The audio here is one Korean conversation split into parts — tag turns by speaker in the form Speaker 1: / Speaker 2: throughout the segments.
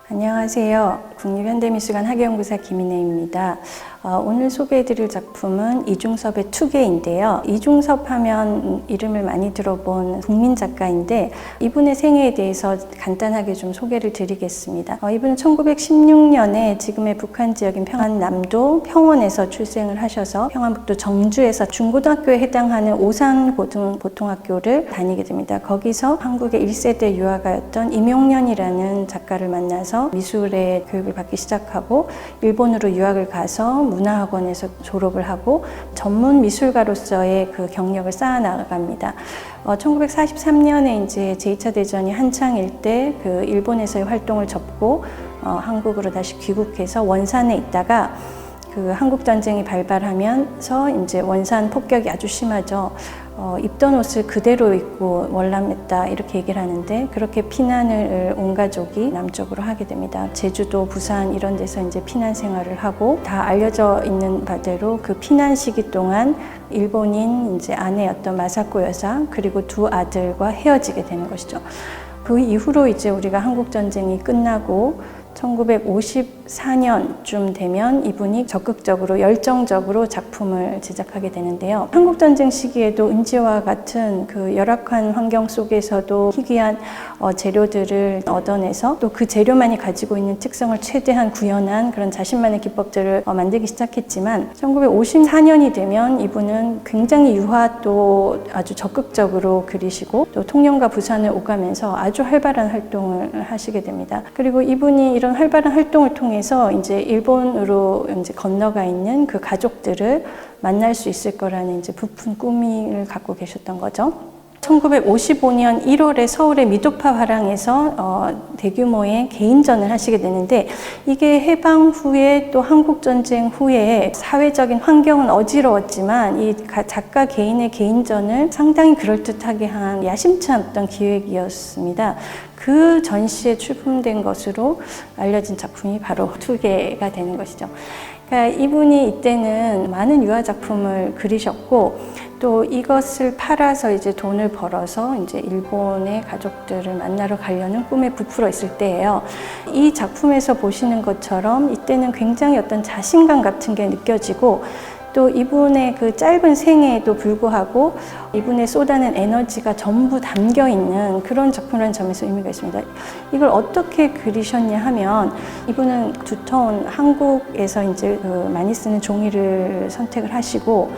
Speaker 1: 안녕하세요. 국립현대미술관 학예연구사 김인혜입니다. 오늘 소개해드릴 작품은 이중섭의 투계인데요. 이중섭 하면 이름을 많이 들어본 국민 작가인데 이분의 생애에 대해서 간단하게 좀 소개를 드리겠습니다. 이분은 1916년에 지금의 북한 지역인 평안남도 평원에서 출생을 하셔서 평안북도 정주에서 중고등학교에 해당하는 오산고등보통학교를 다니게 됩니다. 거기서 한국의 1세대 유화가였던 임용련이라는 작가를 만나서 미술의 교육을 받기 시작하고 일본으로 유학을 가서 문화학원에서 졸업을 하고 전문 미술가로서의 그 경력을 쌓아나갑니다. 1943년에 이제 제2차 대전이 한창일 때 그 일본에서의 활동을 접고 한국으로 다시 귀국해서 원산에 있다가 그 한국 전쟁이 발발하면서 이제 원산 폭격이 아주 심하죠. 입던 옷을 그대로 입고 월남했다 이렇게 얘기를 하는데 그렇게 피난을 온 가족이 남쪽으로 하게 됩니다. 제주도, 부산 이런 데서 이제 피난 생활을 하고 다 알려져 있는 바대로 그 피난 시기 동안 일본인 이제 아내였던 마사코 여사 그리고 두 아들과 헤어지게 되는 것이죠. 그 이후로 이제 우리가 한국 전쟁이 끝나고 1954년쯤 되면 이분이 적극적으로 열정적으로 작품을 제작하게 되는데요. 한국전쟁 시기에도 은지와 같은 그 열악한 환경 속에서도 희귀한 재료들을 얻어내서 또 그 재료만이 가지고 있는 특성을 최대한 구현한 그런 자신만의 기법들을 만들기 시작했지만 1954년이 되면 이분은 굉장히 유화도 아주 적극적으로 그리시고 또 통영과 부산을 오가면서 아주 활발한 활동을 하시게 됩니다. 그리고 이분이 이런 활발한 활동을 통해서 이제 일본으로 이제 건너가 있는 그 가족들을 만날 수 있을 거라는 이제 부푼 꿈을 갖고 계셨던 거죠. 1955년 1월에 서울의 미도파 화랑에서 대규모의 개인전을 하시게 되는데 이게 해방 후에 또 한국전쟁 후에 사회적인 환경은 어지러웠지만 이 작가 개인의 개인전을 상당히 그럴듯하게 한 야심찬 어떤 기획이었습니다. 그 전시에 출품된 것으로 알려진 작품이 바로 투계가 되는 것이죠. 그러니까 이분이 이때는 많은 유화 작품을 그리셨고 또 이것을 팔아서 이제 돈을 벌어서 이제 일본의 가족들을 만나러 가려는 꿈에 부풀어 있을 때예요. 이 작품에서 보시는 것처럼 이때는 굉장히 어떤 자신감 같은 게 느껴지고 또 이분의 그 짧은 생애에도 불구하고 이분의 쏟아낸 에너지가 전부 담겨 있는 그런 작품이라는 점에서 의미가 있습니다. 이걸 어떻게 그리셨냐 하면 이분은 두터운 한국에서 이제 그 많이 쓰는 종이를 선택을 하시고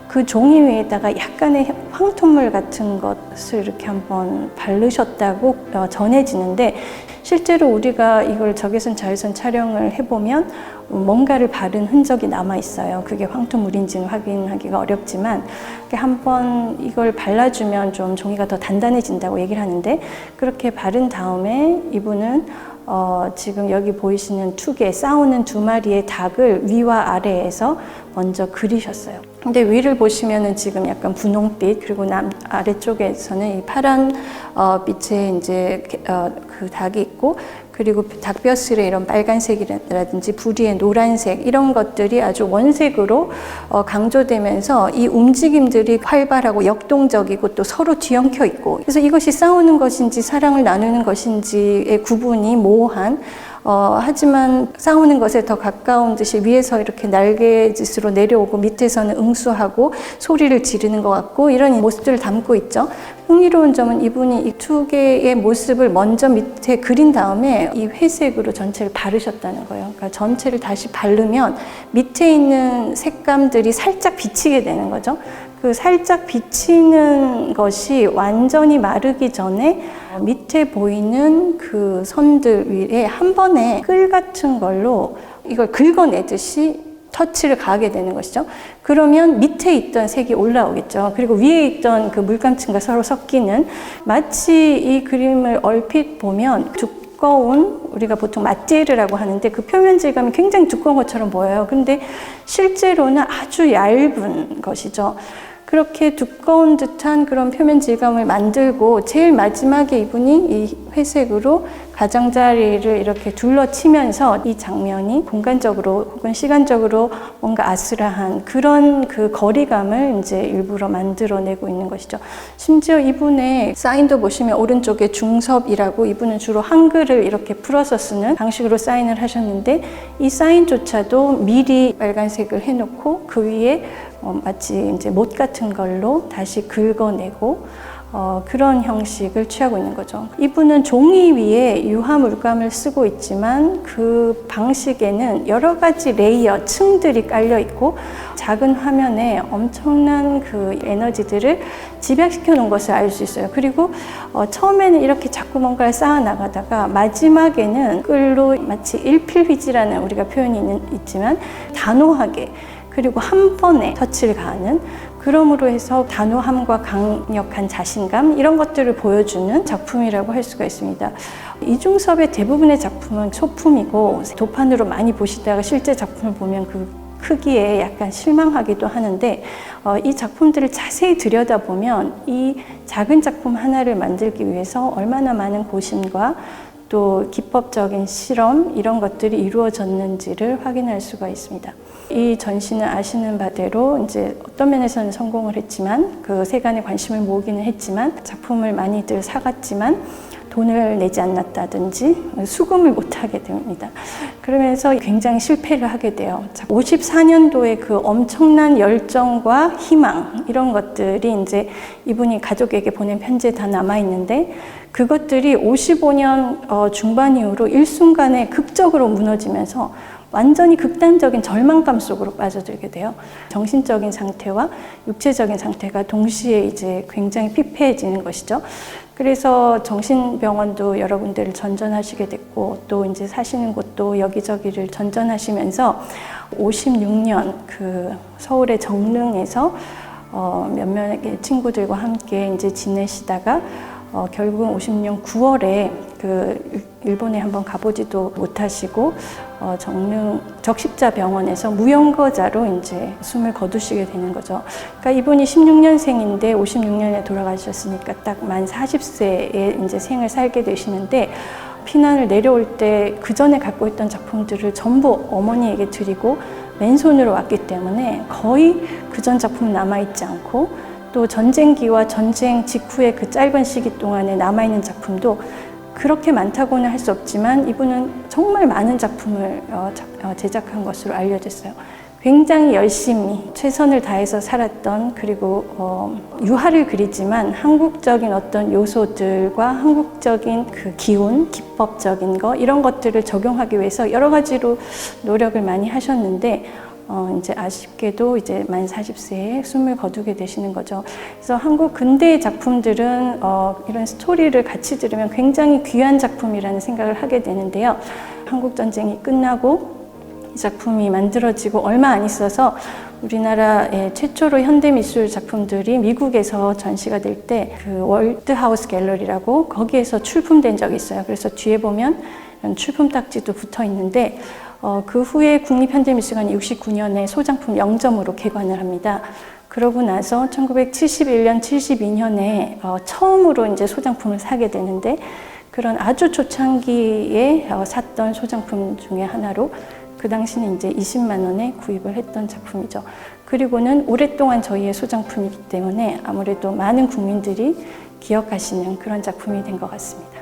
Speaker 1: 그 종이 위에다가 약간의 황토물 같은 것을 이렇게 한번 바르셨다고 전해지는데 실제로 우리가 이걸 적외선 자외선 촬영을 해보면 뭔가를 바른 흔적이 남아 있어요. 그게 황토물인지는 확인하기가 어렵지만 한번 이걸 발라주면 좀 종이가 더 단단해진다고 얘기를 하는데 그렇게 바른 다음에 이분은 지금 여기 보이시는 투개 싸우는 두 마리의 닭을 위와 아래에서 먼저 그리셨어요. 근데 위를 보시면은 지금 약간 분홍빛 그리고 아래쪽에서는 이 파란 빛의 이제 그 닭이 있고 그리고 닭뼈슬에 이런 빨간색이라든지 부리의 노란색 이런 것들이 아주 원색으로 강조되면서 이 움직임들이 활발하고 역동적이고 또 서로 뒤엉켜 있고 그래서 이것이 싸우는 것인지 사랑을 나누는 것인지의 구분이 모호한 하지만 싸우는 것에 더 가까운 듯이 위에서 이렇게 날개짓으로 내려오고 밑에서는 응수하고 소리를 지르는 것 같고 이런 모습들을 담고 있죠. 흥미로운 점은 이분이 이 두 개의 모습을 먼저 밑에 그린 다음에 이 회색으로 전체를 바르셨다는 거예요. 그러니까 전체를 다시 바르면 밑에 있는 색감들이 살짝 비치게 되는 거죠. 그 살짝 비치는 것이 완전히 마르기 전에 밑에 보이는 그 선들 위에 한 번에 끌 같은 걸로 이걸 긁어내듯이 터치를 가하게 되는 것이죠. 그러면 밑에 있던 색이 올라오겠죠. 그리고 위에 있던 그 물감층과 서로 섞이는 마치 이 그림을 얼핏 보면 두꺼운 우리가 보통 마띠르라고 하는데 그 표면 질감이 굉장히 두꺼운 것처럼 보여요. 근데 실제로는 아주 얇은 것이죠. 그렇게 두꺼운 듯한 그런 표면 질감을 만들고 제일 마지막에 이분이 이 회색으로 가장자리를 이렇게 둘러치면서 이 장면이 공간적으로 혹은 시간적으로 뭔가 아슬한 그런 그 거리감을 이제 일부러 만들어내고 있는 것이죠. 심지어 이분의 사인도 보시면 오른쪽에 중섭이라고, 이분은 주로 한글을 이렇게 풀어서 쓰는 방식으로 사인을 하셨는데, 이 사인조차도 미리 빨간색을 해놓고 그 위에 마치 이제 못 같은 걸로 다시 긁어내고 그런 형식을 취하고 있는 거죠. 이분은 종이 위에 유화 물감을 쓰고 있지만 그 방식에는 여러 가지 레이어, 층들이 깔려 있고 작은 화면에 엄청난 그 에너지들을 집약시켜 놓은 것을 알 수 있어요. 그리고 처음에는 이렇게 자꾸 뭔가를 쌓아 나가다가 마지막에는 끌로 마치 일필휘지라는 우리가 표현이 있지만 단호하게, 그리고 한 번에 터치를 가하는, 그러므로 해서 단호함과 강력한 자신감, 이런 것들을 보여주는 작품이라고 할 수가 있습니다. 이중섭의 대부분의 작품은 소품이고 도판으로 많이 보시다가 실제 작품을 보면 그 크기에 약간 실망하기도 하는데, 이 작품들을 자세히 들여다보면 이 작은 작품 하나를 만들기 위해서 얼마나 많은 고심과 또 기법적인 실험, 이런 것들이 이루어졌는지를 확인할 수가 있습니다. 이 전시는 아시는 바대로 이제 어떤 면에서는 성공을 했지만, 그 세간의 관심을 모으기는 했지만, 작품을 많이들 사갔지만 돈을 내지 않았다든지 수금을 못하게 됩니다. 그러면서 굉장히 실패를 하게 돼요. 54년도에 그 엄청난 열정과 희망, 이런 것들이 이제 이분이 가족에게 보낸 편지에 다 남아있는데, 그것들이 55년 중반 이후로 일순간에 극적으로 무너지면서 완전히 극단적인 절망감 속으로 빠져들게 돼요. 정신적인 상태와 육체적인 상태가 동시에 이제 굉장히 피폐해지는 것이죠. 그래서 정신병원도 여러 군데를 전전하시게 됐고, 또 이제 사시는 곳도 여기저기를 전전하시면서 56년 그 서울의 정릉에서 몇몇의 친구들과 함께 이제 지내시다가 결국은 56년 9월에 그 일본에 한번 가보지도 못하시고 정릉 적십자병원에서 무용거자로 이제 숨을 거두시게 되는 거죠. 그러니까 이분이 16년생인데 56년에 돌아가셨으니까 딱 만 40세에 이제 생을 살게 되시는데, 피난을 내려올 때 그 전에 갖고 있던 작품들을 전부 어머니에게 드리고 맨손으로 왔기 때문에 거의 그 전 작품 남아있지 않고, 또 전쟁기와 전쟁 직후의 그 짧은 시기 동안에 남아있는 작품도 그렇게 많다고는 할 수 없지만 이분은 정말 많은 작품을 제작한 것으로 알려졌어요. 굉장히 열심히 최선을 다해서 살았던, 그리고 유화를 그리지만 한국적인 어떤 요소들과 한국적인 그 기운, 기법적인 거, 이런 것들을 적용하기 위해서 여러 가지로 노력을 많이 하셨는데, 이제 아쉽게도 이제 만 40세에 숨을 거두게 되시는 거죠. 그래서 한국 근대의 작품들은 이런 스토리를 같이 들으면 굉장히 귀한 작품이라는 생각을 하게 되는데요. 한국 전쟁이 끝나고 이 작품이 만들어지고 얼마 안 있어서 우리나라의 최초로 현대미술 작품들이 미국에서 전시가 될 때 그 월드하우스 갤러리라고, 거기에서 출품된 적이 있어요. 그래서 뒤에 보면 이런 출품 딱지도 붙어 있는데, 그 후에 국립현대미술관이 69년에 소장품 0점으로 개관을 합니다. 그러고 나서 1971년, 72년에 처음으로 이제 소장품을 사게 되는데, 그런 아주 초창기에 샀던 소장품 중에 하나로 그 당시는 이제 20만 원에 구입을 했던 작품이죠. 그리고는 오랫동안 저희의 소장품이기 때문에 아무래도 많은 국민들이 기억하시는 그런 작품이 된 것 같습니다.